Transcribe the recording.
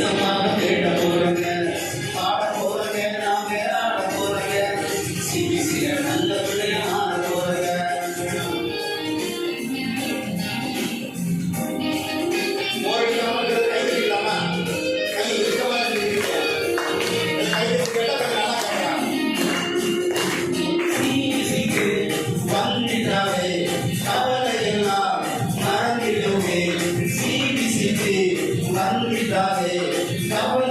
தேசமாக தேட போறங்க, பாட போறங்க, நாங்க ஆட போறங்க, சிபிசில நல்ல பிள்ளைய ஆட போறங்க. வந்துட்டாவே கவலையெல்லாம் மறந்திடுவே, சிபிசிக்கு வந்துட்டாவே கவலை